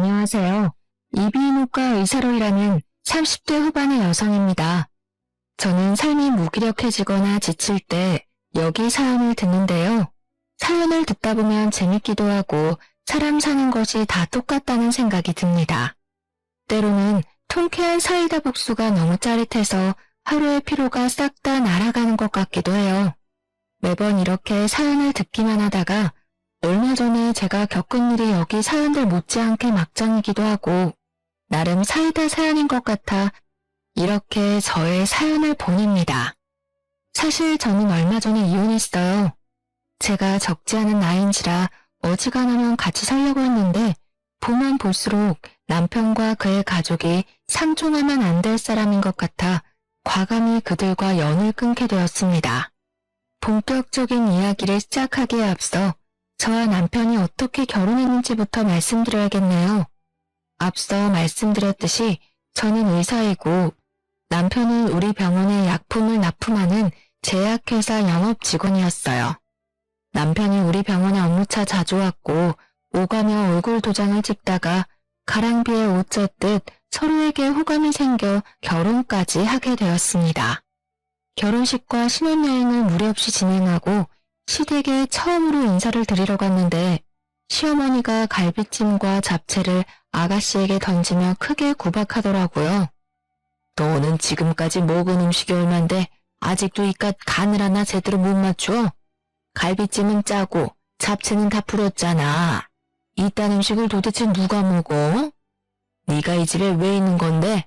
안녕하세요. 이비인후과 의사로 일하는 30대 후반의 여성입니다. 저는 삶이 무기력해지거나 지칠 때 여기 사연을 듣는데요. 사연을 듣다 보면 재밌기도 하고 사람 사는 것이 다 똑같다는 생각이 듭니다. 때로는 통쾌한 사이다 복수가 너무 짜릿해서 하루의 피로가 싹 다 날아가는 것 같기도 해요. 매번 이렇게 사연을 듣기만 하다가 얼마 전에 제가 겪은 일이 여기 사연들 못지않게 막장이기도 하고 나름 사이다 사연인 것 같아 이렇게 저의 사연을 보냅니다. 사실 저는 얼마 전에 이혼했어요. 제가 적지 않은 나이인지라 어지간하면 같이 살려고 했는데 보면 볼수록 남편과 그의 가족이 상종하면 안 될 사람인 것 같아 과감히 그들과 연을 끊게 되었습니다. 본격적인 이야기를 시작하기에 앞서 저와 남편이 어떻게 결혼했는지부터 말씀드려야겠네요. 앞서 말씀드렸듯이 저는 의사이고 남편은 우리 병원에 약품을 납품하는 제약회사 영업직원이었어요. 남편이 우리 병원에 업무차 자주 왔고 오가며 얼굴 도장을 찍다가 가랑비에 옷 젖듯 서로에게 호감이 생겨 결혼까지 하게 되었습니다. 결혼식과 신혼여행을 무리 없이 진행하고 시댁에 처음으로 인사를 드리러 갔는데 시어머니가 갈비찜과 잡채를 아가씨에게 던지며 크게 구박하더라고요. 너는 지금까지 먹은 음식이 얼만데 아직도 이깟 간을 하나 제대로 못 맞춰? 갈비찜은 짜고 잡채는 다 불었잖아. 이딴 음식을 도대체 누가 먹어? 네가 이 집에 왜 있는 건데?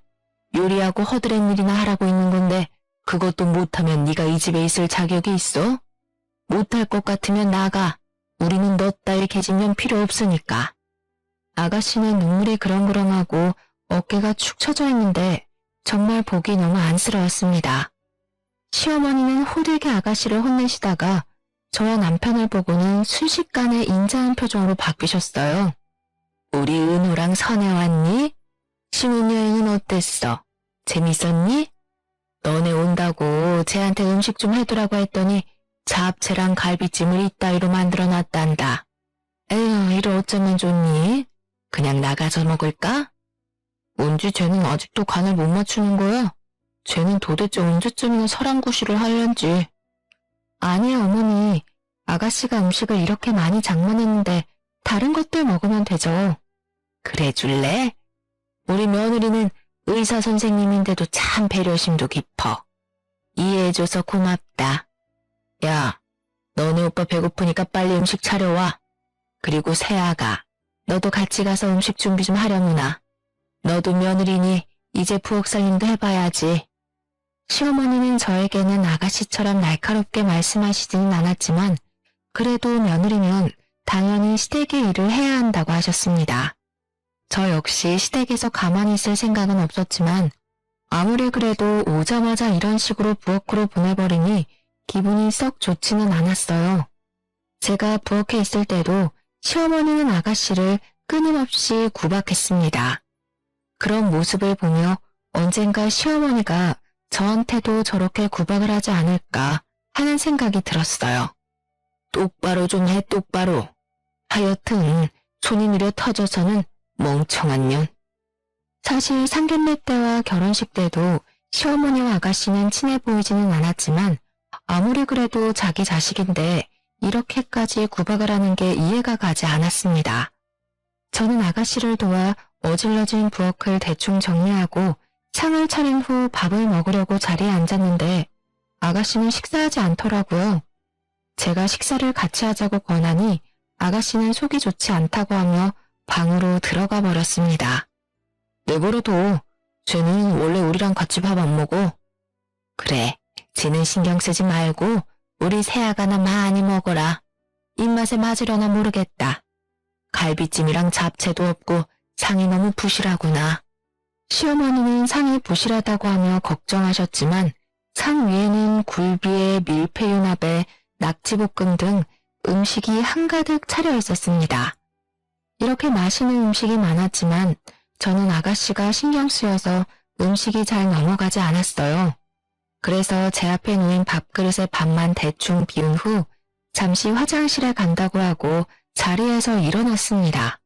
요리하고 허드렛 일이나 하라고 있는 건데 그것도 못하면 네가 이 집에 있을 자격이 있어? 못할 것 같으면 나가. 우리는 너 따위 계집년 필요 없으니까. 아가씨는 눈물이 그렁그렁하고 어깨가 축 처져 있는데 정말 보기 너무 안쓰러웠습니다. 시어머니는 호되게 아가씨를 혼내시다가 저와 남편을 보고는 순식간에 인자한 표정으로 바뀌셨어요. 우리 은호랑 선혜 왔니? 신혼여행은 어땠어? 재밌었니? 너네 온다고 쟤한테 음식 좀 해두라고 했더니 잡채랑 갈비찜을 이따위로 만들어놨단다. 에휴, 이를 어쩌면 좋니? 그냥 나가서 먹을까? 뭔지 쟤는 아직도 간을 못 맞추는 거야? 쟤는 도대체 언제쯤이나 사랑구실을 하려는지. 아니에요, 어머니. 아가씨가 음식을 이렇게 많이 장만했는데 다른 것들 먹으면 되죠. 그래 줄래? 우리 며느리는 의사 선생님인데도 참 배려심도 깊어. 이해해줘서 고맙다. 야, 너네 오빠 배고프니까 빨리 음식 차려와. 그리고 세아가, 너도 같이 가서 음식 준비 좀 하려무나. 너도 며느리니 이제 부엌살림도 해봐야지. 시어머니는 저에게는 아가씨처럼 날카롭게 말씀하시지는 않았지만 그래도 며느리면 당연히 시댁의 일을 해야 한다고 하셨습니다. 저 역시 시댁에서 가만히 있을 생각은 없었지만 아무리 그래도 오자마자 이런 식으로 부엌으로 보내버리니 기분이 썩 좋지는 않았어요. 제가 부엌에 있을 때도 시어머니는 아가씨를 끊임없이 구박했습니다. 그런 모습을 보며 언젠가 시어머니가 저한테도 저렇게 구박을 하지 않을까 하는 생각이 들었어요. 똑바로 좀 해, 똑바로. 하여튼 손이 느려 터져서는 멍청한 년. 사실 상견례 때와 결혼식 때도 시어머니와 아가씨는 친해 보이지는 않았지만 아무리 그래도 자기 자식인데 이렇게까지 구박을 하는 게 이해가 가지 않았습니다. 저는 아가씨를 도와 어질러진 부엌을 대충 정리하고 상을 차린 후 밥을 먹으려고 자리에 앉았는데 아가씨는 식사하지 않더라고요. 제가 식사를 같이 하자고 권하니 아가씨는 속이 좋지 않다고 하며 방으로 들어가 버렸습니다. 내버려둬. 쟤는 원래 우리랑 같이 밥 안 먹어. 그래, 쟤는 신경 쓰지 말고 우리 세아가나 많이 먹어라. 입맛에 맞으려나 모르겠다. 갈비찜이랑 잡채도 없고 상이 너무 부실하구나. 시어머니는 상이 부실하다고 하며 걱정하셨지만 상 위에는 굴비에 밀푀유나베, 낙지볶음 등 음식이 한가득 차려 있었습니다. 이렇게 맛있는 음식이 많았지만 저는 아가씨가 신경 쓰여서 음식이 잘 넘어가지 않았어요. 그래서 제 앞에 놓인 밥그릇에 밥만 대충 비운 후 잠시 화장실에 간다고 하고 자리에서 일어났습니다.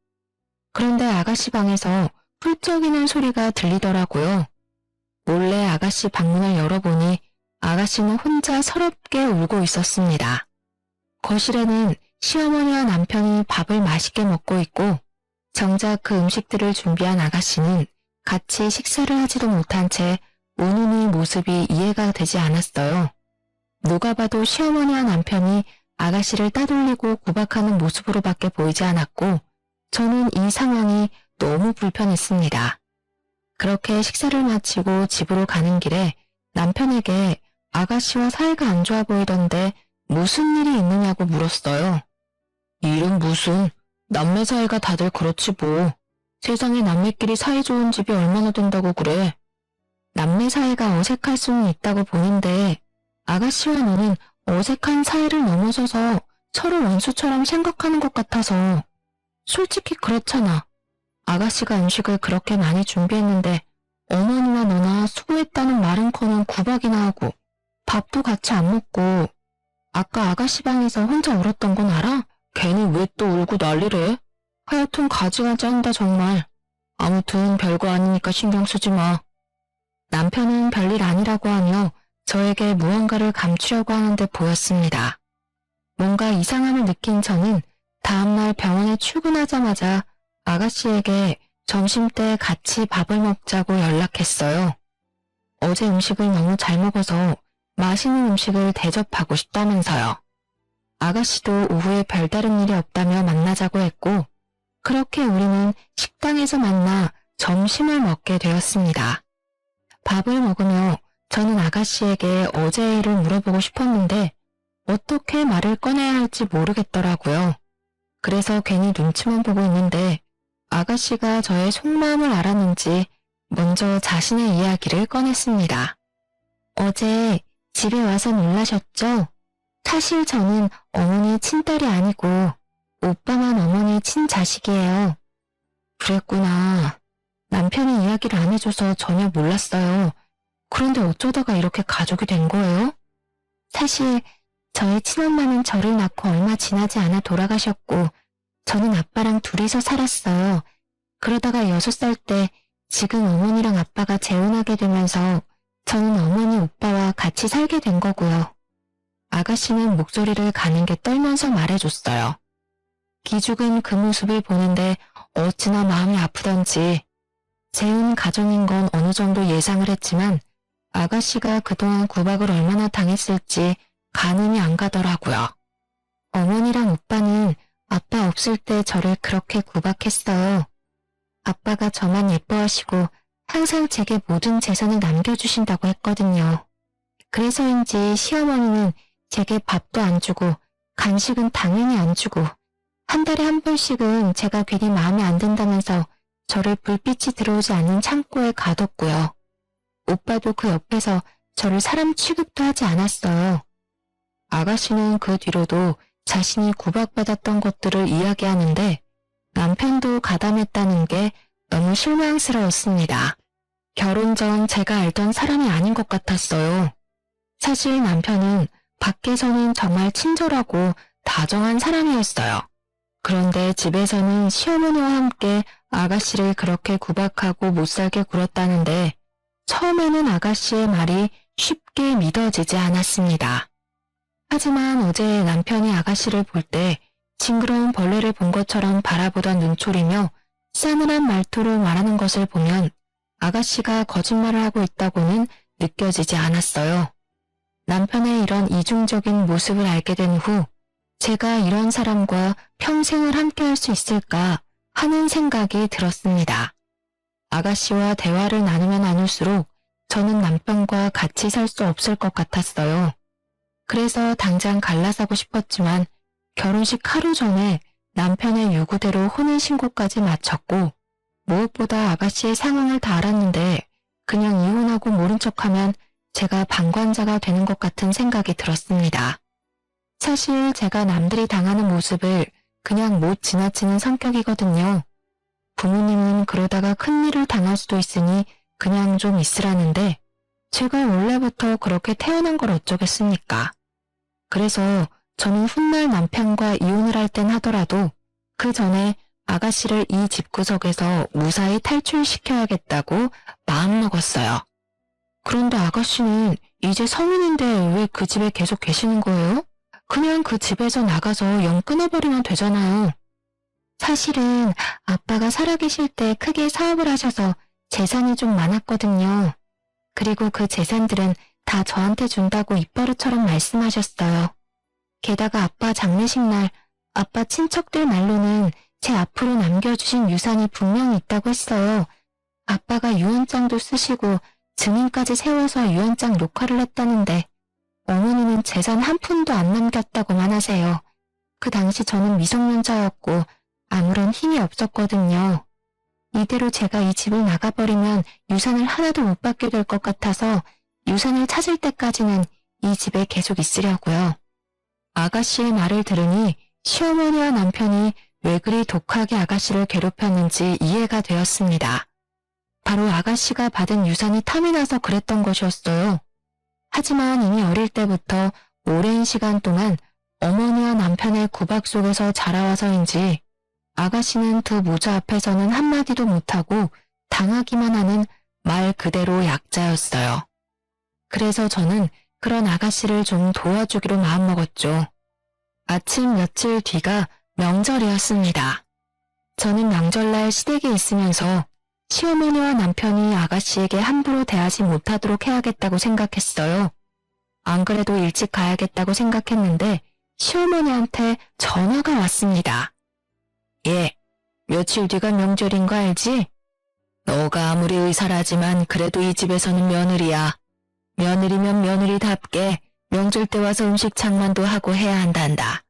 그런데 아가씨 방에서 훌쩍이는 소리가 들리더라고요. 몰래 아가씨 방문을 열어보니 아가씨는 혼자 서럽게 울고 있었습니다. 거실에는 시어머니와 남편이 밥을 맛있게 먹고 있고 정작 그 음식들을 준비한 아가씨는 같이 식사를 하지도 못한 채 우는 이 모습이 이해가 되지 않았어요. 누가 봐도 시어머니와 남편이 아가씨를 따돌리고 구박하는 모습으로밖에 보이지 않았고 저는 이 상황이 너무 불편했습니다. 그렇게 식사를 마치고 집으로 가는 길에 남편에게 아가씨와 사이가 안 좋아 보이던데 무슨 일이 있느냐고 물었어요. 일은 무슨, 남매 사이가 다들 그렇지 뭐. 세상에 남매끼리 사이 좋은 집이 얼마나 된다고 그래. 남매 사이가 어색할 수는 있다고 보는데 아가씨와 너는 어색한 사이를 넘어서서 서로 원수처럼 생각하는 것 같아서. 솔직히 그렇잖아. 아가씨가 음식을 그렇게 많이 준비했는데 어머니와 너나 수고했다는 말은커녕 구박이나 하고 밥도 같이 안 먹고. 아까 아가씨 방에서 혼자 울었던 건 알아? 괜히 왜 또 울고 난리래? 하여튼 가지가지 한다 정말. 아무튼 별거 아니니까 신경 쓰지 마. 남편은 별일 아니라고 하며 저에게 무언가를 감추려고 하는데 보였습니다. 뭔가 이상함을 느낀 저는 다음날 병원에 출근하자마자 아가씨에게 점심때 같이 밥을 먹자고 연락했어요. 어제 음식을 너무 잘 먹어서 맛있는 음식을 대접하고 싶다면서요. 아가씨도 오후에 별다른 일이 없다며 만나자고 했고 그렇게 우리는 식당에서 만나 점심을 먹게 되었습니다. 밥을 먹으며 저는 아가씨에게 어제의 일을 물어보고 싶었는데 어떻게 말을 꺼내야 할지 모르겠더라고요. 그래서 괜히 눈치만 보고 있는데 아가씨가 저의 속마음을 알았는지 먼저 자신의 이야기를 꺼냈습니다. 어제 집에 와서 놀라셨죠? 사실 저는 어머니 친딸이 아니고 오빠만 어머니 친자식이에요. 그랬구나. 남편이 이야기를 안 해줘서 전혀 몰랐어요. 그런데 어쩌다가 이렇게 가족이 된 거예요? 사실 저희 친엄마는 저를 낳고 얼마 지나지 않아 돌아가셨고 저는 아빠랑 둘이서 살았어요. 그러다가 6살 때 지금 어머니랑 아빠가 재혼하게 되면서 저는 어머니 오빠와 같이 살게 된 거고요. 아가씨는 목소리를 가늘게 떨면서 말해줬어요. 기죽은 그 모습을 보는데 어찌나 마음이 아프던지. 재혼 가정인 건 어느 정도 예상을 했지만 아가씨가 그동안 구박을 얼마나 당했을지 가늠이 안 가더라고요. 어머니랑 오빠는 아빠 없을 때 저를 그렇게 구박했어요. 아빠가 저만 예뻐하시고 항상 제게 모든 재산을 남겨주신다고 했거든요. 그래서인지 시어머니는 제게 밥도 안 주고 간식은 당연히 안 주고 한 달에 한 번씩은 제가 괜히 마음에 안 든다면서 저를 불빛이 들어오지 않는 창고에 가뒀고요. 오빠도 그 옆에서 저를 사람 취급도 하지 않았어요. 아가씨는 그 뒤로도 자신이 구박받았던 것들을 이야기하는데 남편도 가담했다는 게 너무 실망스러웠습니다. 결혼 전 제가 알던 사람이 아닌 것 같았어요. 사실 남편은 밖에서는 정말 친절하고 다정한 사람이었어요. 그런데 집에서는 시어머니와 함께 아가씨를 그렇게 구박하고 못살게 굴었다는데 처음에는 아가씨의 말이 쉽게 믿어지지 않았습니다. 하지만 어제 남편이 아가씨를 볼 때 징그러운 벌레를 본 것처럼 바라보던 눈초리며 싸늘한 말투로 말하는 것을 보면 아가씨가 거짓말을 하고 있다고는 느껴지지 않았어요. 남편의 이런 이중적인 모습을 알게 된 후 제가 이런 사람과 평생을 함께할 수 있을까 하는 생각이 들었습니다. 아가씨와 대화를 나누면 나눌수록 저는 남편과 같이 살 수 없을 것 같았어요. 그래서 당장 갈라서고 싶었지만 결혼식 하루 전에 남편의 요구대로 혼인신고까지 마쳤고 무엇보다 아가씨의 상황을 다 알았는데 그냥 이혼하고 모른 척하면 제가 방관자가 되는 것 같은 생각이 들었습니다. 사실 제가 남들이 당하는 모습을 그냥 못 지나치는 성격이거든요. 부모님은 그러다가 큰일을 당할 수도 있으니 그냥 좀 있으라는데 제가 원래부터 그렇게 태어난 걸 어쩌겠습니까? 그래서 저는 훗날 남편과 이혼을 할 땐 하더라도 그 전에 아가씨를 이 집구석에서 무사히 탈출시켜야겠다고 마음먹었어요. 그런데 아가씨는 이제 성인인데 왜 그 집에 계속 계시는 거예요? 그냥 그 집에서 나가서 영 끊어버리면 되잖아요. 사실은 아빠가 살아계실 때 크게 사업을 하셔서 재산이 좀 많았거든요. 그리고 그 재산들은 다 저한테 준다고 입버릇처럼 말씀하셨어요. 게다가 아빠 장례식 날 아빠 친척들 말로는 제 앞으로 남겨주신 유산이 분명히 있다고 했어요. 아빠가 유언장도 쓰시고 증인까지 세워서 유언장 녹화를 했다는데 어머니는 재산 한 푼도 안 남겼다고만 하세요. 그 당시 저는 미성년자였고 아무런 힘이 없었거든요. 이대로 제가 이 집을 나가버리면 유산을 하나도 못 받게 될 것 같아서 유산을 찾을 때까지는 이 집에 계속 있으려고요. 아가씨의 말을 들으니 시어머니와 남편이 왜 그리 독하게 아가씨를 괴롭혔는지 이해가 되었습니다. 바로 아가씨가 받은 유산이 탐이 나서 그랬던 것이었어요. 하지만 이미 어릴 때부터 오랜 시간 동안 어머니와 남편의 구박 속에서 자라와서인지 아가씨는 두 모자 앞에서는 한마디도 못하고 당하기만 하는 말 그대로 약자였어요. 그래서 저는 그런 아가씨를 좀 도와주기로 마음먹었죠. 아침 며칠 뒤가 명절이었습니다. 저는 명절날 시댁에 있으면서 시어머니와 남편이 아가씨에게 함부로 대하지 못하도록 해야겠다고 생각했어요. 안 그래도 일찍 가야겠다고 생각했는데 시어머니한테 전화가 왔습니다. 예, 며칠 뒤가 명절인 거 알지? 너가 아무리 의사라지만 그래도 이 집에서는 며느리야. 며느리면 며느리답게 명절 때 와서 음식 장만도 하고 해야 한단다.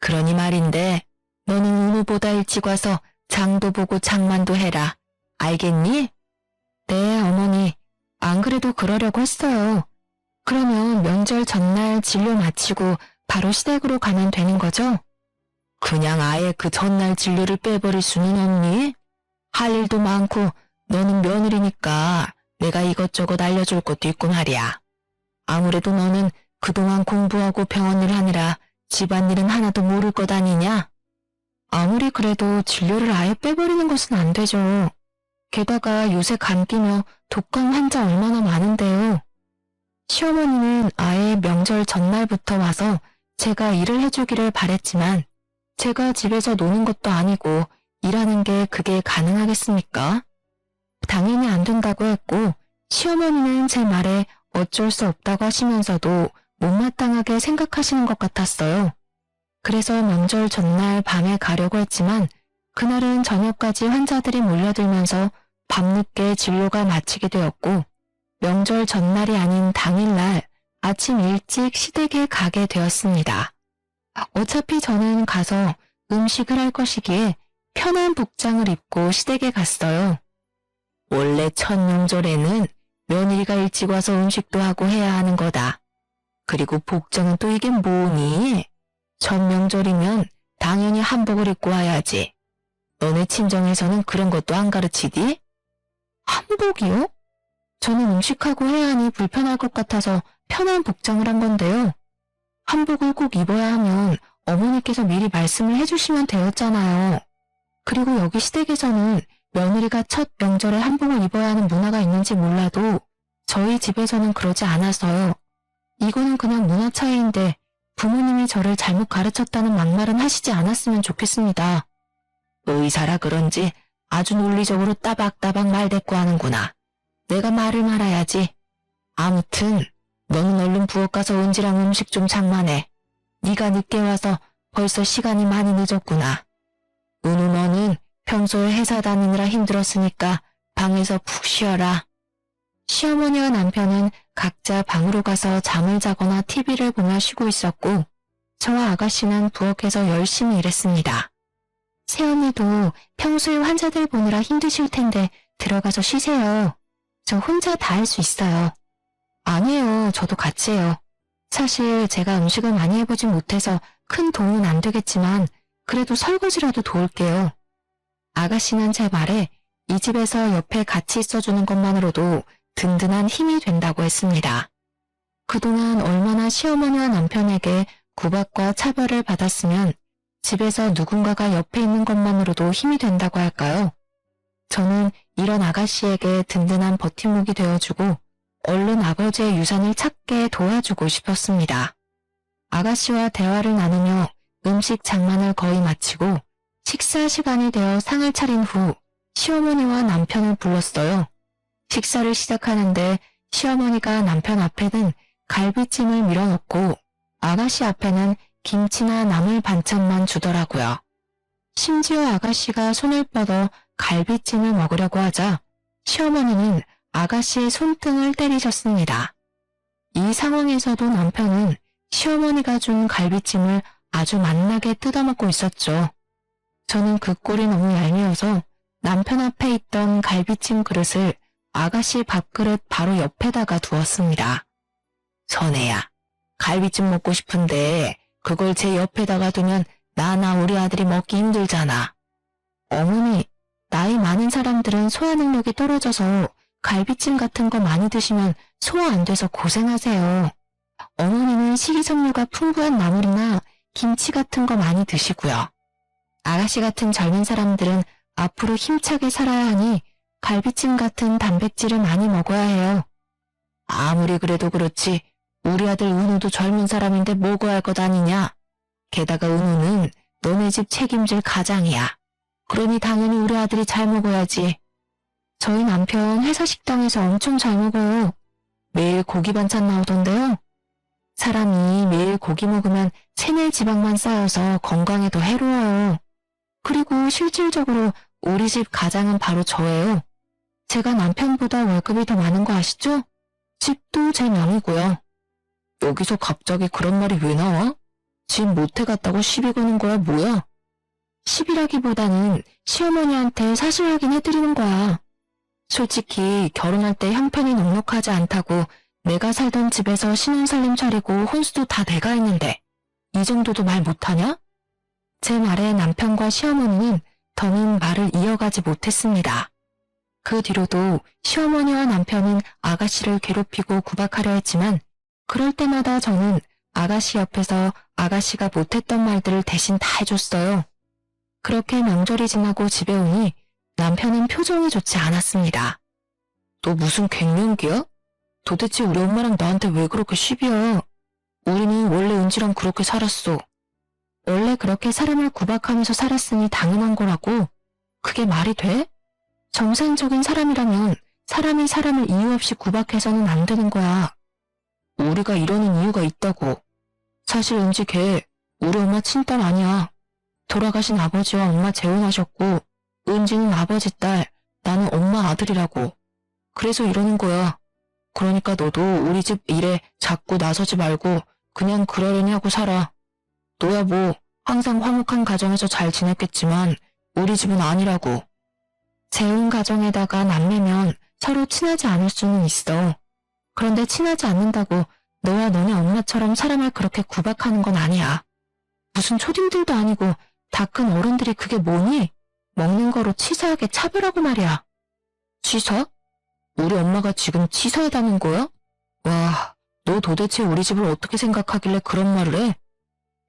그러니 말인데 너는 의무보다 일찍 와서 장도 보고 장만도 해라. 알겠니? 네, 어머니. 안 그래도 그러려고 했어요. 그러면 명절 전날 진료 마치고 바로 시댁으로 가면 되는 거죠? 그냥 아예 그 전날 진료를 빼버릴 수는 없니? 할 일도 많고 너는 며느리니까 내가 이것저것 알려줄 것도 있고 말이야. 아무래도 너는 그동안 공부하고 병원일 하느라 집안일은 하나도 모를 것 아니냐? 아무리 그래도 진료를 아예 빼버리는 것은 안 되죠. 게다가 요새 감기며 독감 환자 얼마나 많은데요. 시어머니는 아예 명절 전날부터 와서 제가 일을 해주기를 바랬지만 제가 집에서 노는 것도 아니고 일하는 게 그게 가능하겠습니까? 당연히 안 된다고 했고 시어머니는 제 말에 어쩔 수 없다고 하시면서도 못마땅하게 생각하시는 것 같았어요. 그래서 명절 전날 밤에 가려고 했지만 그날은 저녁까지 환자들이 몰려들면서 밤늦게 진료가 마치게 되었고 명절 전날이 아닌 당일날 아침 일찍 시댁에 가게 되었습니다. 어차피 저는 가서 음식을 할 것이기에 편한 복장을 입고 시댁에 갔어요. 원래 첫 명절에는 며느리가 일찍 와서 음식도 하고 해야 하는 거다. 그리고 복장은 또 이게 뭐니? 첫 명절이면 당연히 한복을 입고 와야지. 너네 친정에서는 그런 것도 안 가르치디? 한복이요? 저는 음식하고 해야 하니 불편할 것 같아서 편한 복장을 한 건데요. 한복을 꼭 입어야 하면 어머니께서 미리 말씀을 해주시면 되었잖아요. 그리고 여기 시댁에서는 며느리가 첫 명절에 한복을 입어야 하는 문화가 있는지 몰라도 저희 집에서는 그러지 않아서요. 이거는 그냥 문화 차이인데 부모님이 저를 잘못 가르쳤다는 막말은 하시지 않았으면 좋겠습니다. 의사라 그런지 아주 논리적으로 따박따박 말대꾸하는구나. 내가 말을 말아야지. 아무튼 너는 얼른 부엌 가서 은지랑 음식 좀 장만해. 네가 늦게 와서 벌써 시간이 많이 늦었구나. 은우 너는 평소에 회사 다니느라 힘들었으니까 방에서 푹 쉬어라. 시어머니와 남편은 각자 방으로 가서 잠을 자거나 TV를 보며 쉬고 있었고 저와 아가씨는 부엌에서 열심히 일했습니다. 새언니도 평소에 환자들 보느라 힘드실 텐데 들어가서 쉬세요. 저 혼자 다 할 수 있어요. 아니에요. 저도 같이 해요. 사실 제가 음식을 많이 해보진 못해서 큰 도움은 안 되겠지만 그래도 설거지라도 도울게요. 아가씨는 제 말에 이 집에서 옆에 같이 있어주는 것만으로도 든든한 힘이 된다고 했습니다. 그동안 얼마나 시어머니와 남편에게 구박과 차별을 받았으면 집에서 누군가가 옆에 있는 것만으로도 힘이 된다고 할까요? 저는 이런 아가씨에게 든든한 버팀목이 되어주고 얼른 아버지의 유산을 찾게 도와주고 싶었습니다. 아가씨와 대화를 나누며 음식 장만을 거의 마치고 식사 시간이 되어 상을 차린 후 시어머니와 남편을 불렀어요. 식사를 시작하는데 시어머니가 남편 앞에는 갈비찜을 밀어놓고 아가씨 앞에는 김치나 나물 반찬만 주더라고요. 심지어 아가씨가 손을 뻗어 갈비찜을 먹으려고 하자 시어머니는 아가씨의 손등을 때리셨습니다. 이 상황에서도 남편은 시어머니가 준 갈비찜을 아주 맛나게 뜯어먹고 있었죠. 저는 그 꼴이 너무 얄미워서 남편 앞에 있던 갈비찜 그릇을 아가씨 밥그릇 바로 옆에다가 두었습니다. 선혜야, 갈비찜 먹고 싶은데 그걸 제 옆에다가 두면 나나 우리 아들이 먹기 힘들잖아. 어머니, 나이 많은 사람들은 소화 능력이 떨어져서 갈비찜 같은 거 많이 드시면 소화 안 돼서 고생하세요. 어머니는 식이섬유가 풍부한 나물이나 김치 같은 거 많이 드시고요. 아가씨 같은 젊은 사람들은 앞으로 힘차게 살아야 하니 갈비찜 같은 단백질을 많이 먹어야 해요. 아무리 그래도 그렇지 우리 아들 은우도 젊은 사람인데 먹어야 할 것 아니냐. 게다가 은우는 너네 집 책임질 가장이야. 그러니 당연히 우리 아들이 잘 먹어야지. 저희 남편 회사 식당에서 엄청 잘 먹어요. 매일 고기 반찬 나오던데요. 사람이 매일 고기 먹으면 체내 지방만 쌓여서 건강에도 해로워요. 그리고 실질적으로 우리 집 가장은 바로 저예요. 제가 남편보다 월급이 더 많은 거 아시죠? 집도 제 명이고요. 여기서 갑자기 그런 말이 왜 나와? 집 못해갔다고 시비 거는 거야 뭐야? 시비라기보다는 시어머니한테 사실 확인해드리는 거야. 솔직히 결혼할 때 형편이 넉넉하지 않다고 내가 살던 집에서 신혼살림 차리고 혼수도 다 내가 했는데 이 정도도 말 못하냐? 제 말에 남편과 시어머니는 더는 말을 이어가지 못했습니다. 그 뒤로도 시어머니와 남편은 아가씨를 괴롭히고 구박하려 했지만 그럴 때마다 저는 아가씨 옆에서 아가씨가 못했던 말들을 대신 다 해줬어요. 그렇게 명절이 지나고 집에 오니 남편은 표정이 좋지 않았습니다. 너 무슨 갱년기야? 도대체 우리 엄마랑 나한테 왜 그렇게 시비야? 우리는 원래 은지랑 그렇게 살았어. 원래 그렇게 사람을 구박하면서 살았으니 당연한 거라고. 그게 말이 돼? 정상적인 사람이라면 사람이 사람을 이유 없이 구박해서는 안 되는 거야. 우리가 이러는 이유가 있다고. 사실 은지 걔 우리 엄마 친딸 아니야. 돌아가신 아버지와 엄마 재혼하셨고 은지는 아버지 딸, 나는 엄마 아들이라고. 그래서 이러는 거야. 그러니까 너도 우리 집 일에 자꾸 나서지 말고 그냥 그러려니 하고 살아. 너야 뭐 항상 화목한 가정에서 잘 지냈겠지만 우리 집은 아니라고. 재혼 가정에다가 남매면 서로 친하지 않을 수는 있어. 그런데 친하지 않는다고 너와 너네 엄마처럼 사람을 그렇게 구박하는 건 아니야. 무슨 초딩들도 아니고 다 큰 어른들이 그게 뭐니? 먹는 거로 치사하게 차별하고 말이야. 치사? 우리 엄마가 지금 치사하다는 거야? 와, 너 도대체 우리 집을 어떻게 생각하길래 그런 말을 해?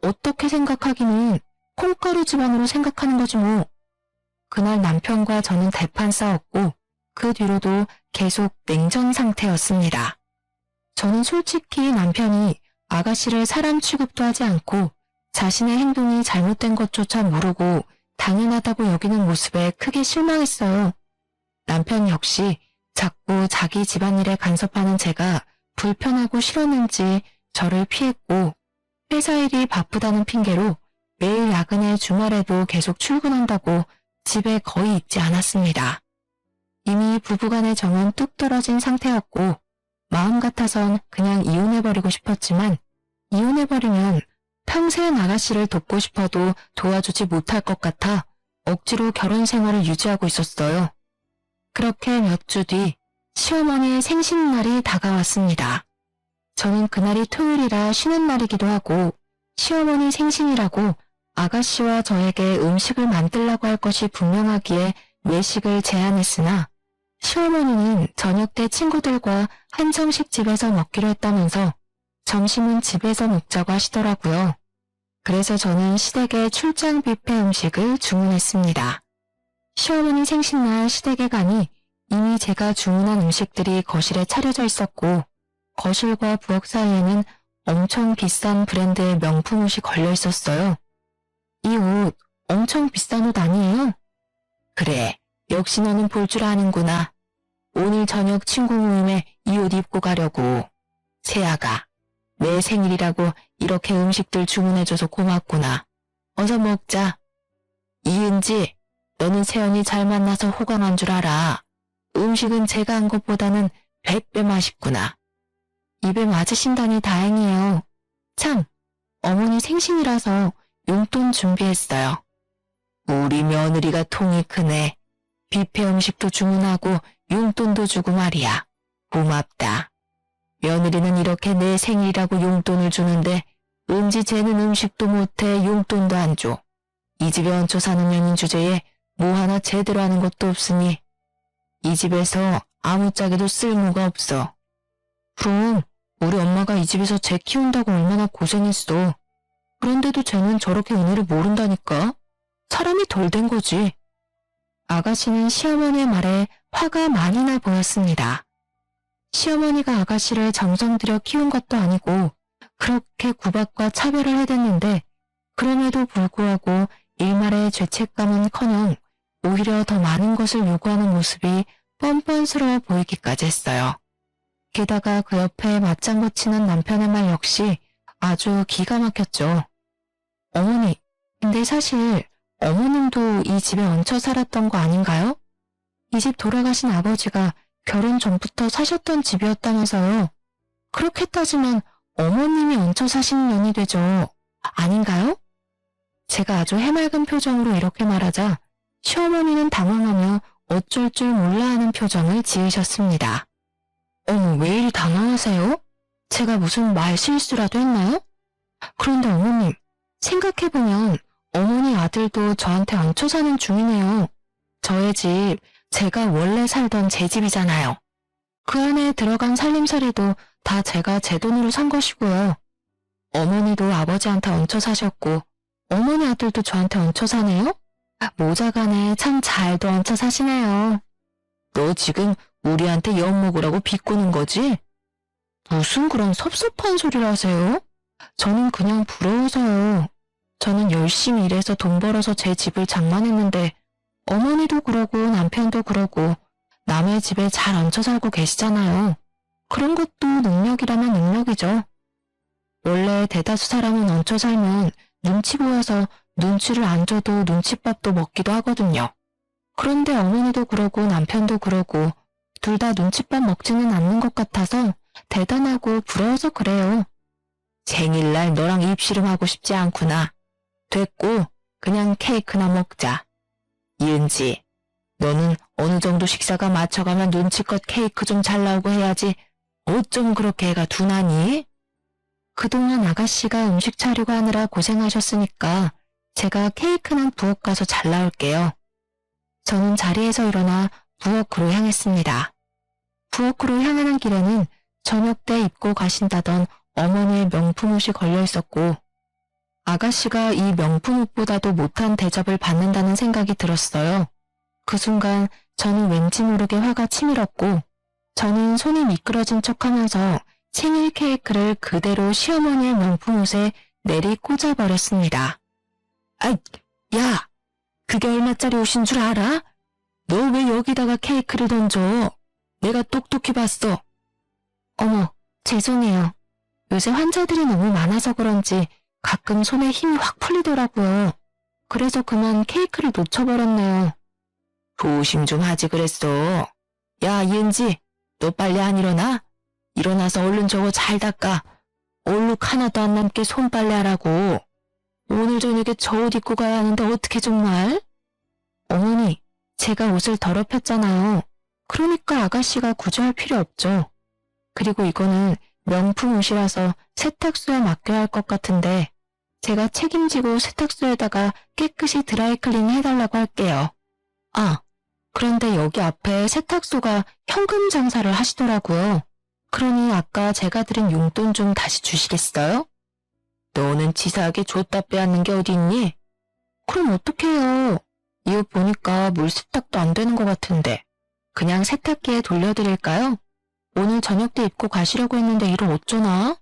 어떻게 생각하기는 콩가루 집안으로 생각하는 거지 뭐. 그날 남편과 저는 대판 싸웠고 그 뒤로도 계속 냉전 상태였습니다. 저는 솔직히 남편이 아가씨를 사람 취급도 하지 않고 자신의 행동이 잘못된 것조차 모르고 당연하다고 여기는 모습에 크게 실망했어요. 남편 역시 자꾸 자기 집안일에 간섭하는 제가 불편하고 싫었는지 저를 피했고 회사 일이 바쁘다는 핑계로 매일 야근에 주말에도 계속 출근한다고 집에 거의 있지 않았습니다. 이미 부부간의 정은 뚝 떨어진 상태였고 마음 같아선 그냥 이혼해버리고 싶었지만 이혼해버리면 평생 아가씨를 돕고 싶어도 도와주지 못할 것 같아 억지로 결혼 생활을 유지하고 있었어요. 그렇게 몇 주 뒤 시어머니의 생신날이 다가왔습니다. 저는 그날이 토요일이라 쉬는 날이기도 하고 시어머니 생신이라고 아가씨와 저에게 음식을 만들라고 할 것이 분명하기에 외식을 제안했으나 시어머니는 저녁 때 친구들과 한정식 집에서 먹기로 했다면서 점심은 집에서 먹자고 하시더라고요. 그래서 저는 시댁에 출장 뷔페 음식을 주문했습니다. 시어머니 생신날 시댁에 가니 이미 제가 주문한 음식들이 거실에 차려져 있었고 거실과 부엌 사이에는 엄청 비싼 브랜드의 명품 옷이 걸려 있었어요. 이 옷 엄청 비싼 옷 아니에요? 그래, 역시 너는 볼 줄 아는구나. 오늘 저녁 친구 모임에 이 옷 입고 가려고. 세아가, 내 생일이라고 이렇게 음식들 주문해줘서 고맙구나. 어서 먹자. 이은지, 너는 세연이 잘 만나서 호강한 줄 알아. 음식은 제가 한 것보다는 100배 맛있구나. 입에 맞으신다니 다행이에요. 참, 어머니 생신이라서 용돈 준비했어요. 우리 며느리가 통이 크네. 뷔페 음식도 주문하고 용돈도 주고 말이야. 고맙다. 며느리는 이렇게 내 생일이라고 용돈을 주는데 은지 쟤는 음식도 못해 용돈도 안 줘. 이 집에 얹혀 사는 년인 주제에 뭐 하나 제대로 하는 것도 없으니 이 집에서 아무짝에도 쓸모가 없어. 그럼 우리 엄마가 이 집에서 쟤 키운다고 얼마나 고생했어. 그런데도 쟤는 저렇게 은혜를 모른다니까. 사람이 덜 된 거지. 아가씨는 시어머니의 말에 화가 많이 나 보였습니다. 시어머니가 아가씨를 정성 들여 키운 것도 아니고 그렇게 구박과 차별을 해댔는데 그럼에도 불구하고 일말의 죄책감은커녕 오히려 더 많은 것을 요구하는 모습이 뻔뻔스러워 보이기까지 했어요. 게다가 그 옆에 맞장구 치는 남편의 말 역시 아주 기가 막혔죠. 어머니, 근데 사실 어머님도 이 집에 얹혀 살았던 거 아닌가요? 이 집 돌아가신 아버지가 결혼 전부터 사셨던 집이었다면서요. 그렇게 따지면 어머님이 얹혀 사신 년이 되죠. 아닌가요? 제가 아주 해맑은 표정으로 이렇게 말하자 시어머니는 당황하며 어쩔 줄 몰라 하는 표정을 지으셨습니다. 어머, 왜 이리 당황하세요? 제가 무슨 말 실수라도 했나요? 그런데 어머님, 생각해보면 어머니 아들도 저한테 얹혀 사는 중이네요. 저의 집, 제가 원래 살던 제 집이잖아요. 그 안에 들어간 살림살이도 다 제가 제 돈으로 산 것이고요. 어머니도 아버지한테 얹혀 사셨고 어머니 아들도 저한테 얹혀 사네요? 모자간에 참 잘도 얹혀 사시네요. 너 지금 우리한테 엿먹으라고 비꼬는 거지? 무슨 그런 섭섭한 소리를 하세요? 저는 그냥 부러워서요. 저는 열심히 일해서 돈 벌어서 제 집을 장만했는데 어머니도 그러고 남편도 그러고 남의 집에 잘 얹혀 살고 계시잖아요. 그런 것도 능력이라면 능력이죠. 원래 대다수 사람은 얹혀 살면 눈치 보여서 눈치를 안 줘도 눈칫밥도 먹기도 하거든요. 그런데 어머니도 그러고 남편도 그러고 둘 다 눈칫밥 먹지는 않는 것 같아서 대단하고 부러워서 그래요. 생일날 너랑 입씨름하고 싶지 않구나. 됐고 그냥 케이크나 먹자. 이은지, 너는 어느 정도 식사가 맞춰가면 눈치껏 케이크 좀 잘 나오고 해야지 어쩜 그렇게 애가 둔하니? 그동안 아가씨가 음식 차리고 하느라 고생하셨으니까 제가 케이크는 부엌 가서 잘 나올게요. 저는 자리에서 일어나 부엌으로 향했습니다. 부엌으로 향하는 길에는 저녁 때 입고 가신다던 어머니의 명품 옷이 걸려 있었고 아가씨가 이 명품 옷보다도 못한 대접을 받는다는 생각이 들었어요. 그 순간 저는 왠지 모르게 화가 치밀었고 저는 손이 미끄러진 척하면서 생일 케이크를 그대로 시어머니의 명품 옷에 내리 꽂아버렸습니다. 아이, 야! 그게 얼마짜리 옷인 줄 알아? 너 왜 여기다가 케이크를 던져? 내가 똑똑히 봤어. 어머, 죄송해요. 요새 환자들이 너무 많아서 그런지 가끔 손에 힘이 확 풀리더라고요. 그래서 그만 케이크를 놓쳐버렸네요. 조심 좀 하지 그랬어. 야, 이은지, 너 빨리 안 일어나? 일어나서 얼른 저거 잘 닦아. 얼룩 하나도 안 남게 손빨래 하라고. 오늘 저녁에 저 옷 입고 가야 하는데 어떻게 정말? 어머니, 제가 옷을 더럽혔잖아요. 그러니까 아가씨가 구조할 필요 없죠. 그리고 이거는 명품 옷이라서 세탁소에 맡겨야 할 것 같은데 제가 책임지고 세탁소에다가 깨끗이 드라이클닝 해달라고 할게요. 아, 그런데 여기 앞에 세탁소가 현금 장사를 하시더라고요. 그러니 아까 제가 드린 용돈 좀 다시 주시겠어요? 너는 치사하게 줬다 빼앗는 게 어디 있니? 그럼 어떡해요? 이 옷 보니까 물 세탁도 안 되는 것 같은데. 그냥 세탁기에 돌려드릴까요? 오늘 저녁 때 입고 가시려고 했는데 이를 어쩌나?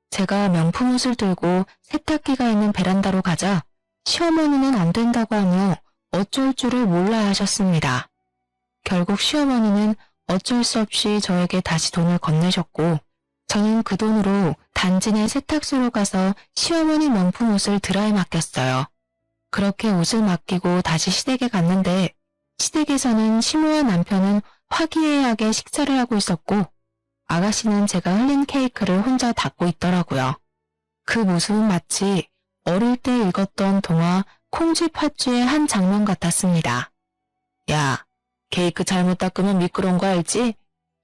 제가 명품 옷을 들고 세탁기가 있는 베란다로 가자 시어머니는 안 된다고 하며 어쩔 줄을 몰라 하셨습니다. 결국 시어머니는 어쩔 수 없이 저에게 다시 돈을 건네셨고 저는 그 돈으로 단지 내 세탁소로 가서 시어머니 명품 옷을 드라에 맡겼어요. 그렇게 옷을 맡기고 다시 시댁에 갔는데 시댁에서는 시모와 남편은 화기애애하게 식사를 하고 있었고 아가씨는 제가 흘린 케이크를 혼자 닫고 있더라고요. 그 모습은 마치 어릴 때 읽었던 동화 콩쥐팥쥐의 한 장면 같았습니다. 야, 케이크 잘못 닦으면 미끄러운 거 알지?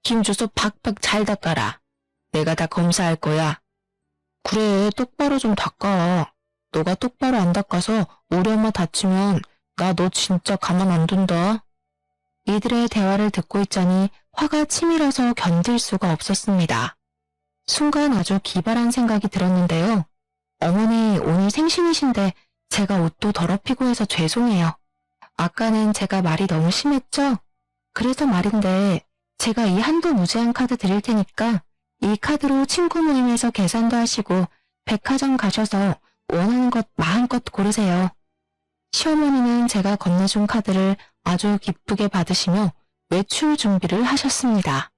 힘줘서 팍팍 잘 닦아라. 내가 다 검사할 거야. 그래, 똑바로 좀 닦아. 너가 똑바로 안 닦아서 우리 엄마 다치면 나 너 진짜 가만 안 둔다. 이들의 대화를 듣고 있자니 화가 치밀어서 견딜 수가 없었습니다. 순간 아주 기발한 생각이 들었는데요. 어머니 오늘 생신이신데 제가 옷도 더럽히고 해서 죄송해요. 아까는 제가 말이 너무 심했죠? 그래서 말인데 제가 이 한도 무제한 카드 드릴 테니까 이 카드로 친구 모임에서 계산도 하시고 백화점 가셔서 원하는 것 마음껏 고르세요. 시어머니는 제가 건네준 카드를 아주 기쁘게 받으시며 외출 준비를 하셨습니다.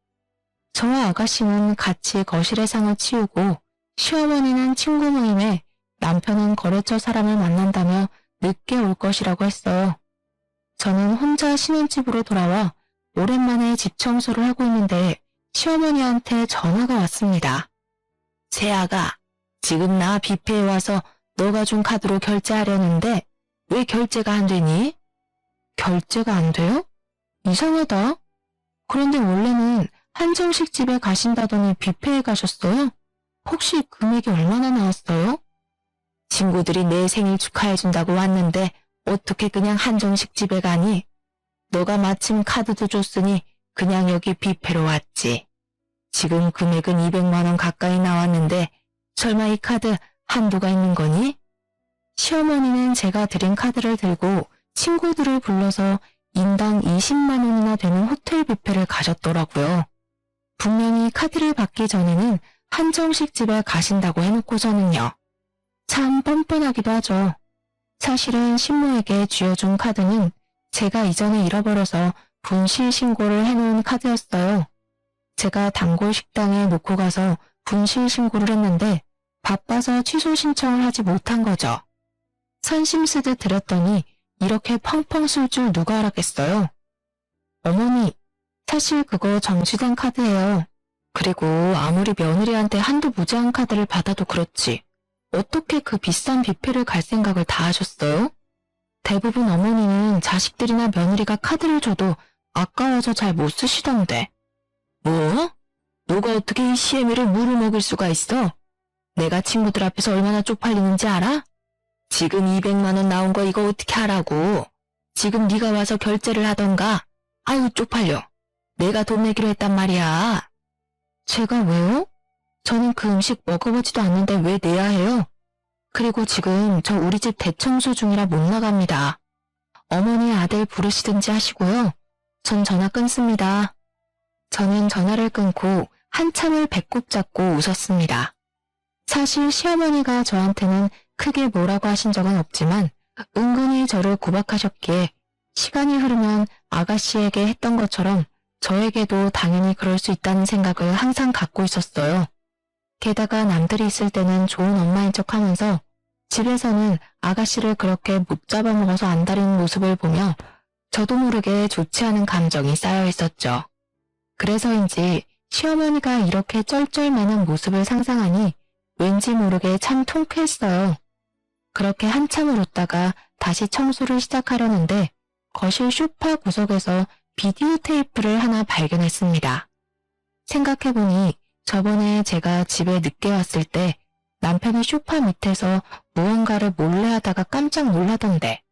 저와 아가씨는 같이 거실의 상을 치우고 시어머니는 친구 모임에 남편은 거래처 사람을 만난다며 늦게 올 것이라고 했어요. 저는 혼자 신혼집으로 돌아와 오랜만에 집 청소를 하고 있는데 시어머니한테 전화가 왔습니다. 새아가, 지금 나 뷔페에 와서 너가 준 카드로 결제하려는데 왜 결제가 안 되니? 결제가 안 돼요? 이상하다. 그런데 원래는 한정식 집에 가신다더니 뷔페에 가셨어요? 혹시 금액이 얼마나 나왔어요? 친구들이 내 생일 축하해준다고 왔는데 어떻게 그냥 한정식 집에 가니? 너가 마침 카드도 줬으니 그냥 여기 뷔페로 왔지. 지금 금액은 200만 원 가까이 나왔는데 설마 이 카드 한도가 있는 거니? 시어머니는 제가 드린 카드를 들고 친구들을 불러서 인당 20만 원이나 되는 호텔 뷔페를 가셨더라고요. 분명히 카드를 받기 전에는 한정식 집에 가신다고 해놓고서는요. 참 뻔뻔하기도 하죠. 사실은 신모에게 쥐어준 카드는 제가 이전에 잃어버려서 분실 신고를 해놓은 카드였어요. 제가 단골 식당에 놓고 가서 분실 신고를 했는데 바빠서 취소 신청을 하지 못한 거죠. 선심 쓰듯 드렸더니 이렇게 펑펑 쓸 줄 누가 알았겠어요. 어머니, 사실 그거 정지된 카드예요. 그리고 아무리 며느리한테 한도 무제한 카드를 받아도 그렇지. 어떻게 그 비싼 뷔페를 갈 생각을 다 하셨어요? 대부분 어머니는 자식들이나 며느리가 카드를 줘도 아까워서 잘 못 쓰시던데. 뭐? 너가 어떻게 이 시애미를 물을 먹일 수가 있어? 내가 친구들 앞에서 얼마나 쪽팔리는지 알아? 지금 200만 원 나온 거 이거 어떻게 하라고? 지금 네가 와서 결제를 하던가. 아유 쪽팔려. 내가 돈 내기로 했단 말이야. 제가 왜요? 저는 그 음식 먹어보지도 않는데 왜 내야 해요? 그리고 지금 저 우리 집 대청소 중이라 못 나갑니다. 어머니 아들 부르시든지 하시고요. 전 전화 끊습니다. 저는 전화를 끊고 한참을 배꼽 잡고 웃었습니다. 사실 시어머니가 저한테는 크게 뭐라고 하신 적은 없지만 은근히 저를 구박하셨기에 시간이 흐르면 아가씨에게 했던 것처럼 저에게도 당연히 그럴 수 있다는 생각을 항상 갖고 있었어요. 게다가 남들이 있을 때는 좋은 엄마인 척하면서 집에서는 아가씨를 그렇게 못 잡아먹어서 안달인 모습을 보며 저도 모르게 좋지 않은 감정이 쌓여 있었죠. 그래서인지 시어머니가 이렇게 쩔쩔매는 모습을 상상하니 왠지 모르게 참 통쾌했어요. 그렇게 한참을 웃다가 다시 청소를 시작하려는데 거실 소파 구석에서 비디오 테이프를 하나 발견했습니다. 생각해보니 저번에 제가 집에 늦게 왔을 때 남편이 소파 밑에서 무언가를 몰래 하다가 깜짝 놀라던데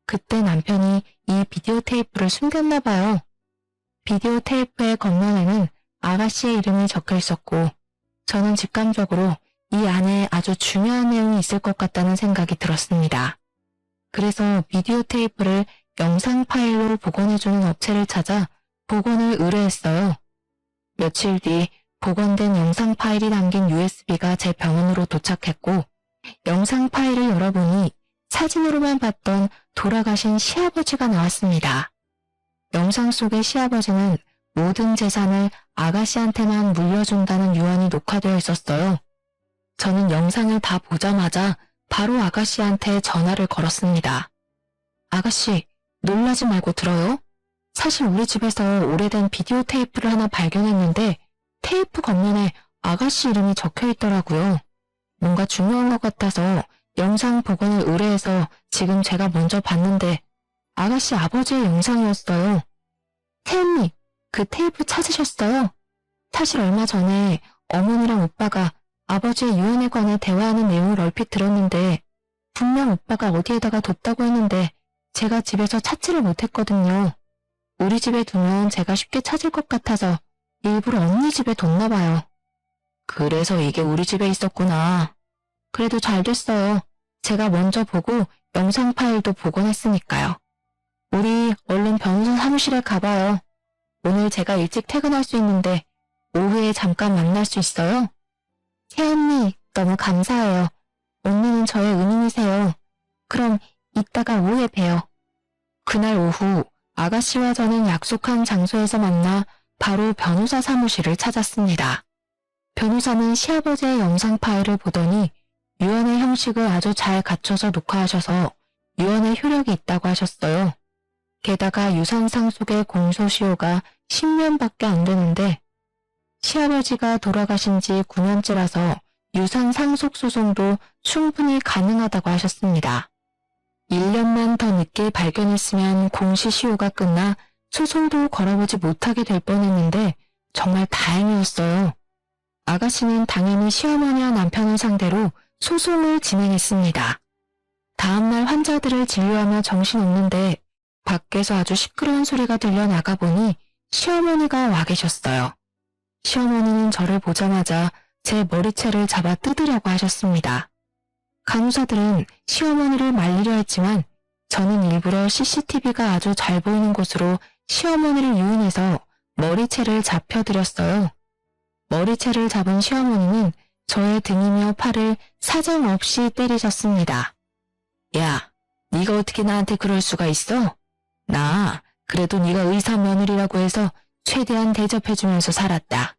그때 남편이 이 비디오 테이프를 숨겼나 봐요. 비디오 테이프의 겉면에는 아가씨의 이름이 적혀 있었고 저는 직감적으로 이 안에 아주 중요한 내용이 있을 것 같다는 생각이 들었습니다. 그래서 비디오 테이프를 영상 파일로 복원해주는 업체를 찾아 복원을 의뢰했어요. 며칠 뒤 복원된 영상 파일이 담긴 USB가 제 병원으로 도착했고 영상 파일을 열어보니 사진으로만 봤던 돌아가신 시아버지가 나왔습니다. 영상 속의 시아버지는 모든 재산을 아가씨한테만 물려준다는 유언이 녹화되어 있었어요. 저는 영상을 다 보자마자 바로 아가씨한테 전화를 걸었습니다. 아가씨, 놀라지 말고 들어요. 사실 우리 집에서 오래된 비디오 테이프를 하나 발견했는데 테이프 겉면에 아가씨 이름이 적혀 있더라고요. 뭔가 중요한 것 같아서 영상 복원을 의뢰해서 지금 제가 먼저 봤는데 아가씨 아버지의 영상이었어요. 태연님, 그 테이프 찾으셨어요? 사실 얼마 전에 어머니랑 오빠가 아버지의 유언에 관해 대화하는 내용을 얼핏 들었는데 분명 오빠가 어디에다가 뒀다고 했는데 제가 집에서 찾지를 못했거든요. 우리 집에 두면 제가 쉽게 찾을 것 같아서 일부러 언니 집에 뒀나 봐요. 그래서 이게 우리 집에 있었구나. 그래도 잘 됐어요. 제가 먼저 보고 영상 파일도 복원했으니까요. 우리 얼른 변호사 사무실에 가봐요. 오늘 제가 일찍 퇴근할 수 있는데 오후에 잠깐 만날 수 있어요? 태연니, 너무 감사해요. 언니는 저의 은인이세요. 그럼 이따가 오후에 봬요. 그날 오후 아가씨와 저는 약속한 장소에서 만나 바로 변호사 사무실을 찾았습니다. 변호사는 시아버지의 영상 파일을 보더니 유언의 형식을 아주 잘 갖춰서 녹화하셔서 유언의 효력이 있다고 하셨어요. 게다가 유산 상속의 공소시효가 10년밖에 안 되는데 시아버지가 돌아가신 지 9년째라서 유산 상속 소송도 충분히 가능하다고 하셨습니다. 1년만 더 늦게 발견했으면 공시시효가 끝나 소송도 걸어보지 못하게 될 뻔했는데 정말 다행이었어요. 아가씨는 당연히 시어머니와 남편을 상대로 소송을 진행했습니다. 다음날 환자들을 진료하며 정신없는데 밖에서 아주 시끄러운 소리가 들려 나가보니 시어머니가 와 계셨어요. 시어머니는 저를 보자마자 제 머리채를 잡아 뜯으려고 하셨습니다. 간호사들은 시어머니를 말리려 했지만 저는 일부러 CCTV가 아주 잘 보이는 곳으로 시어머니를 유인해서 머리채를 잡혀드렸어요. 머리채를 잡은 시어머니는 저의 등이며 팔을 사정없이 때리셨습니다. 야, 네가 어떻게 나한테 그럴 수가 있어? 나 그래도 네가 의사 며느리라고 해서 최대한 대접해주면서 살았다.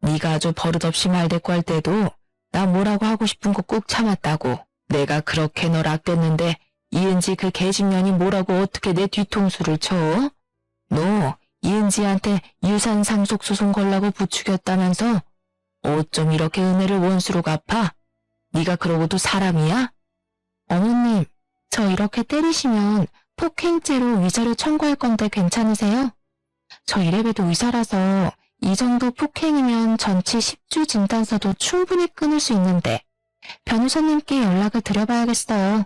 네가 아주 버릇없이 말대꾸 할 때도 나 뭐라고 하고 싶은 거 꾹 참았다고. 내가 그렇게 널 아꼈는데 이은지 그 개집년이 뭐라고 어떻게 내 뒤통수를 쳐? 너 이은지한테 유산 상속 소송 걸라고 부추겼다면서? 어쩜 이렇게 은혜를 원수로 갚아? 네가 그러고도 사람이야? 어머님, 저 이렇게 때리시면 폭행죄로 위자료 청구할 건데 괜찮으세요? 저 이래봬도 의사라서 이 정도 폭행이면 전치 10주 진단서도 충분히 끊을 수 있는데 변호사님께 연락을 드려봐야겠어요.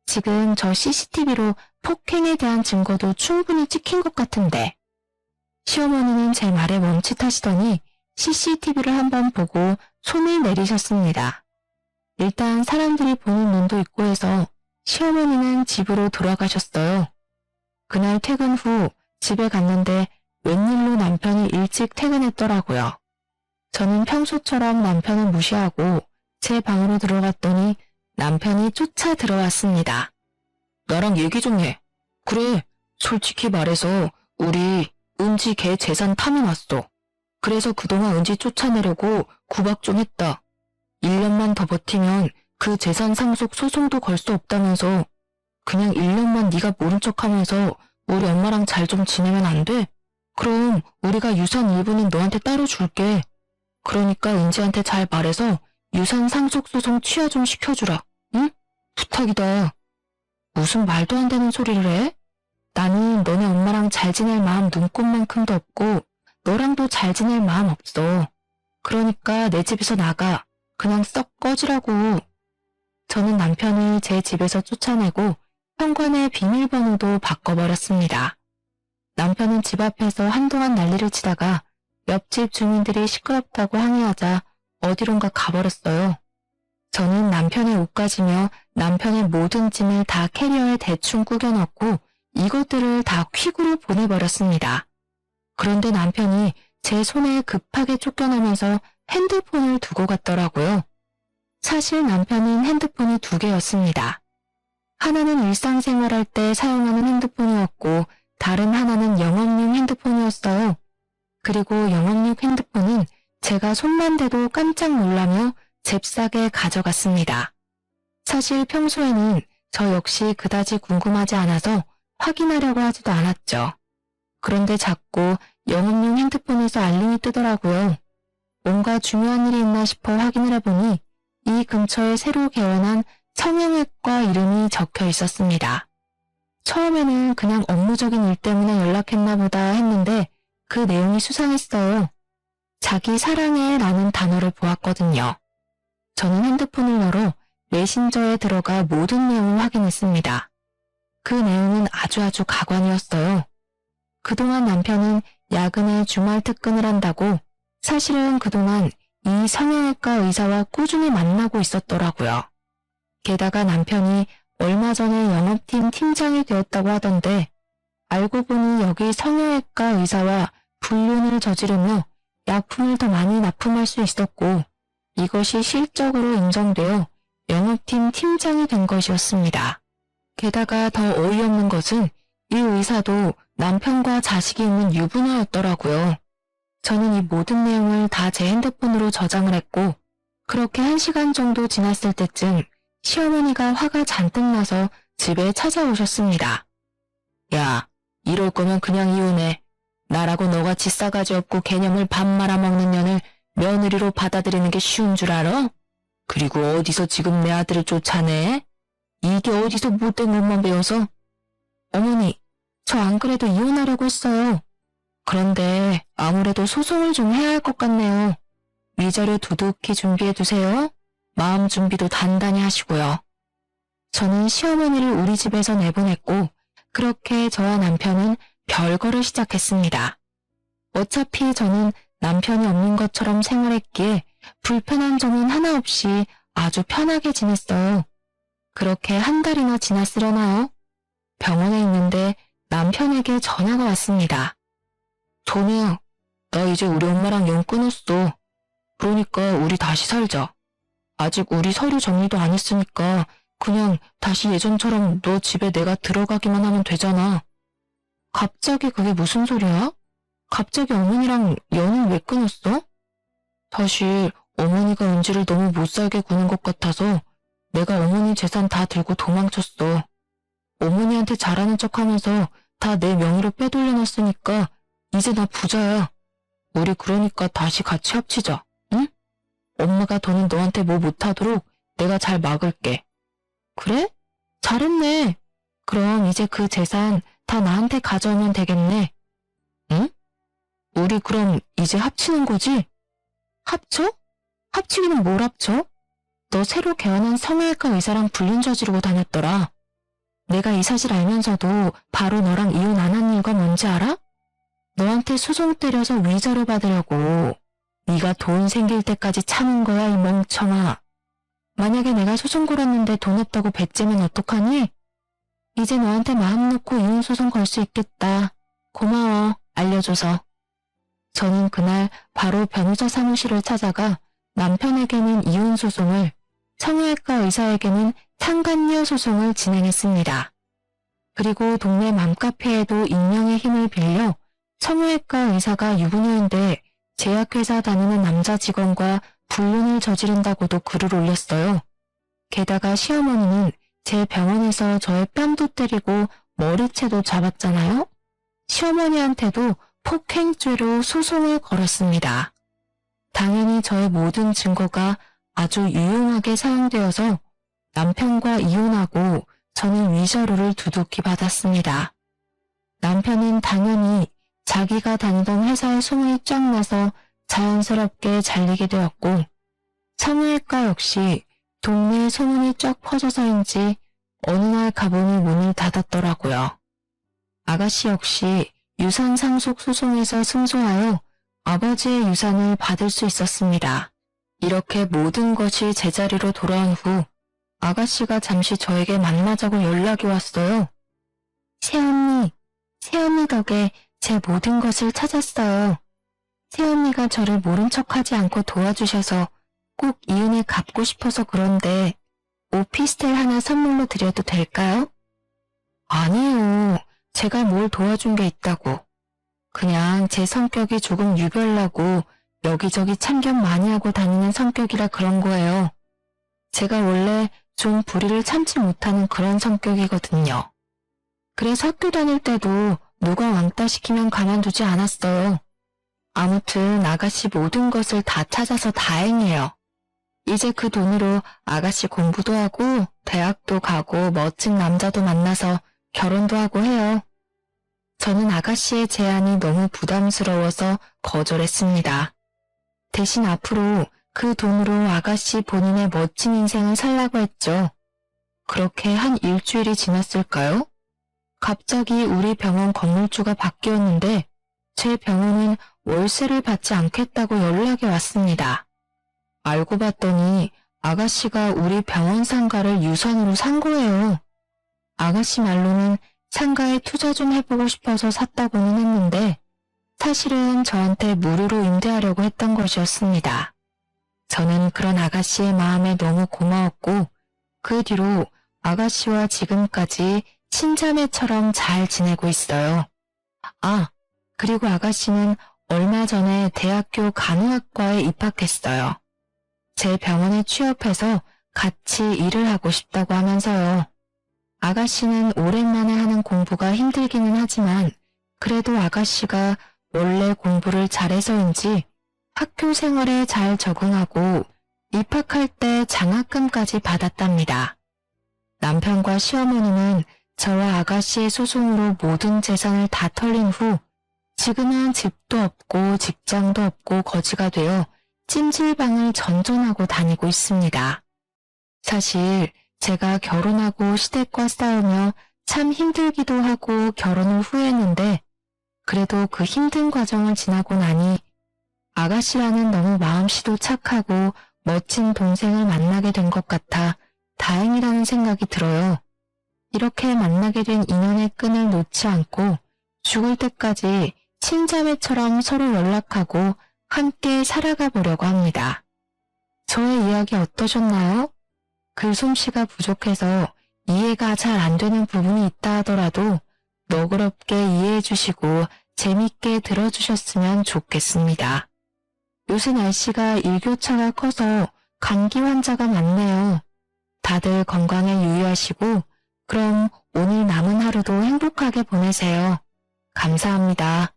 지금 저 CCTV로 폭행에 대한 증거도 충분히 찍힌 것 같은데. 시어머니는 제 말에 멈칫하시더니 CCTV를 한번 보고 손을 내리셨습니다. 일단 사람들이 보는 눈도 있고 해서 시어머니는 집으로 돌아가셨어요. 그날 퇴근 후 집에 갔는데 웬일로 남편이 일찍 퇴근했더라고요. 저는 평소처럼 남편을 무시하고 제 방으로 들어갔더니 남편이 쫓아 들어왔습니다. 나랑 얘기 좀 해. 그래, 솔직히 말해서 우리 은지 걔 재산 탐이 났어. 그래서 그동안 은지 쫓아내려고 구박 좀 했다. 1년만 더 버티면 그 재산 상속 소송도 걸 수 없다면서 그냥 1년만 네가 모른 척하면서 우리 엄마랑 잘 좀 지내면 안 돼? 그럼 우리가 유산 일부는 너한테 따로 줄게. 그러니까 은지한테 잘 말해서 유산 상속 소송 취하 좀 시켜주라. 응? 부탁이다. 무슨 말도 안 되는 소리를 해? 나는 너네 엄마랑 잘 지낼 마음 눈꼽만큼도 없고 너랑도 잘 지낼 마음 없어. 그러니까 내 집에서 나가. 그냥 썩 꺼지라고. 저는 남편을 제 집에서 쫓아내고 현관의 비밀번호도 바꿔버렸습니다. 남편은 집 앞에서 한동안 난리를 치다가 옆집 주민들이 시끄럽다고 항의하자 어디론가 가버렸어요. 저는 남편의 옷가지며 남편의 모든 짐을 다 캐리어에 대충 꾸겨 넣고 이것들을 다 퀵으로 보내버렸습니다. 그런데 남편이 제 손에 급하게 쫓겨나면서 핸드폰을 두고 갔더라고요. 사실 남편은 핸드폰이 2개였습니다. 하나는 일상생활할 때 사용하는 핸드폰이었고 다른 하나는 영업용 핸드폰이었어요. 그리고 영업용 핸드폰은 제가 손만 대도 깜짝 놀라며 잽싸게 가져갔습니다. 사실 평소에는 저 역시 그다지 궁금하지 않아서 확인하려고 하지도 않았죠. 그런데 자꾸 영업용 핸드폰에서 알림이 뜨더라고요. 뭔가 중요한 일이 있나 싶어 확인을 해보니 이 근처에 새로 개원한 성형외과 이름이 적혀 있었습니다. 처음에는 그냥 업무적인 일 때문에 연락했나 보다 했는데 그 내용이 수상했어요. 자기 사랑해 라는 단어를 보았거든요. 저는 핸드폰을 열어 메신저에 들어가 모든 내용을 확인했습니다. 그 내용은 아주 가관이었어요. 그동안 남편은 야근에 주말 특근을 한다고 사실은 그동안 이 성형외과 의사와 꾸준히 만나고 있었더라고요. 게다가 남편이 얼마 전에 영업팀 팀장이 되었다고 하던데 알고 보니 여기 성형외과 의사와 불륜을 저지르며 약품을 더 많이 납품할 수 있었고 이것이 실적으로 인정되어 영업팀 팀장이 된 것이었습니다. 게다가 더 어이없는 것은 이 의사도 남편과 자식이 있는 유부녀였더라고요. 저는 이 모든 내용을 다 제 핸드폰으로 저장을 했고 그렇게 1시간 정도 지났을 때쯤 시어머니가 화가 잔뜩 나서 집에 찾아오셨습니다. 야, 이럴 거면 그냥 이혼해. 나라고 너같이 싸가지 없고 개념을 밥 말아먹는 년을 며느리로 받아들이는 게 쉬운 줄 알아? 그리고 어디서 지금 내 아들을 쫓아내? 이게 어디서 못된 것만 배워서? 어머니, 저 안 그래도 이혼하려고 했어요. 그런데 아무래도 소송을 좀 해야 할 것 같네요. 위자료 두둑히 준비해두세요. 마음 준비도 단단히 하시고요. 저는 시어머니를 우리 집에서 내보냈고 그렇게 저와 남편은 별거를 시작했습니다. 어차피 저는 남편이 없는 것처럼 생활했기에 불편한 점은 하나 없이 아주 편하게 지냈어요. 그렇게 한 달이나 지났으려나요? 병원에 있는데 남편에게 전화가 왔습니다. 전우야, 나 이제 우리 엄마랑 연 끊었어. 그러니까 우리 다시 살자. 아직 우리 서류 정리도 안 했으니까 그냥 다시 예전처럼 너 집에 내가 들어가기만 하면 되잖아. 갑자기 그게 무슨 소리야? 갑자기 어머니랑 연은 왜 끊었어? 사실 어머니가 은지를 너무 못살게 구는 것 같아서 내가 어머니 재산 다 들고 도망쳤어. 어머니한테 잘하는 척하면서 다 내 명의로 빼돌려놨으니까 이제 나 부자야. 우리 그러니까 다시 같이 합치자, 응? 엄마가 더는 너한테 뭐 못하도록 내가 잘 막을게. 그래? 잘했네. 그럼 이제 그 재산 다 나한테 가져오면 되겠네. 응? 우리 그럼 이제 합치는 거지? 합쳐? 합치기는 뭘 합쳐? 너 새로 개원한 성형외과 의사랑 불륜 저지르고 다녔더라. 내가 이 사실 알면서도 바로 너랑 이혼 안 한 이유가 뭔지 알아? 너한테 소송 때려서 위자료 받으려고. 네가 돈 생길 때까지 참은 거야, 이 멍청아. 만약에 내가 소송 걸었는데 돈 없다고 배째면 어떡하니? 이제 너한테 마음 놓고 이혼 소송 걸 수 있겠다. 고마워, 알려줘서. 저는 그날 바로 변호사 사무실을 찾아가 남편에게는 이혼 소송을, 성형외과 의사에게는 상간녀 소송을 진행했습니다. 그리고 동네 맘카페에도 익명의 힘을 빌려 성형외과 의사가 유부녀인데 제약회사 다니는 남자 직원과 불륜을 저지른다고도 글을 올렸어요. 게다가 시어머니는 제 병원에서 저의 뺨도 때리고 머리채도 잡았잖아요. 시어머니한테도 폭행죄로 소송을 걸었습니다. 당연히 저의 모든 증거가 아주 유용하게 사용되어서 남편과 이혼하고 저는 위자료를 두둑히 받았습니다. 남편은 당연히 자기가 다니던 회사에 소문이 쫙 나서 자연스럽게 잘리게 되었고 성형외과 역시 동네에 소문이 쫙 퍼져서인지 어느 날 가보니 문을 닫았더라고요. 아가씨 역시 유산 상속 소송에서 승소하여 아버지의 유산을 받을 수 있었습니다. 이렇게 모든 것이 제자리로 돌아온 후 아가씨가 잠시 저에게 만나자고 연락이 왔어요. 새언니 덕에 제 모든 것을 찾았어요. 새언니가 저를 모른 척하지 않고 도와주셔서 꼭 이 은혜 갚고 싶어서 그런데 오피스텔 하나 선물로 드려도 될까요? 아니에요. 제가 뭘 도와준 게 있다고. 그냥 제 성격이 조금 유별나고 여기저기 참견 많이 하고 다니는 성격이라 그런 거예요. 제가 원래 좀 불의를 참지 못하는 그런 성격이거든요. 그래서 학교 다닐 때도 누가 왕따 시키면 가만두지 않았어요. 아무튼 아가씨 모든 것을 다 찾아서 다행이에요. 이제 그 돈으로 아가씨 공부도 하고 대학도 가고 멋진 남자도 만나서 결혼도 하고 해요. 저는 아가씨의 제안이 너무 부담스러워서 거절했습니다. 대신 앞으로 그 돈으로 아가씨 본인의 멋진 인생을 살라고 했죠. 그렇게 한 일주일이 지났을까요? 갑자기 우리 병원 건물주가 바뀌었는데 제 병원은 월세를 받지 않겠다고 연락이 왔습니다. 알고 봤더니 아가씨가 우리 병원 상가를 유선으로 산 거예요. 아가씨 말로는 상가에 투자 좀 해보고 싶어서 샀다고는 했는데 사실은 저한테 무료로 임대하려고 했던 것이었습니다. 저는 그런 아가씨의 마음에 너무 고마웠고 그 뒤로 아가씨와 지금까지 친자매처럼 잘 지내고 있어요. 아, 그리고 아가씨는 얼마 전에 대학교 간호학과에 입학했어요. 제 병원에 취업해서 같이 일을 하고 싶다고 하면서요. 아가씨는 오랜만에 하는 공부가 힘들기는 하지만 그래도 아가씨가 원래 공부를 잘해서인지 학교 생활에 잘 적응하고 입학할 때 장학금까지 받았답니다. 남편과 시어머니는 저와 아가씨의 소송으로 모든 재산을 다 털린 후 지금은 집도 없고 직장도 없고 거지가 되어 찜질방을 전전하고 다니고 있습니다. 사실 제가 결혼하고 시댁과 싸우며 참 힘들기도 하고 결혼을 후회했는데 그래도 그 힘든 과정을 지나고 나니 아가씨라는 너무 마음씨도 착하고 멋진 동생을 만나게 된 것 같아 다행이라는 생각이 들어요. 이렇게 만나게 된 인연의 끈을 놓지 않고 죽을 때까지 친자매처럼 서로 연락하고 함께 살아가 보려고 합니다. 저의 이야기 어떠셨나요? 글솜씨가 부족해서 이해가 잘 안 되는 부분이 있다 하더라도 너그럽게 이해해 주시고 재밌게 들어주셨으면 좋겠습니다. 요새 날씨가 일교차가 커서 감기 환자가 많네요. 다들 건강에 유의하시고 그럼 오늘 남은 하루도 행복하게 보내세요. 감사합니다.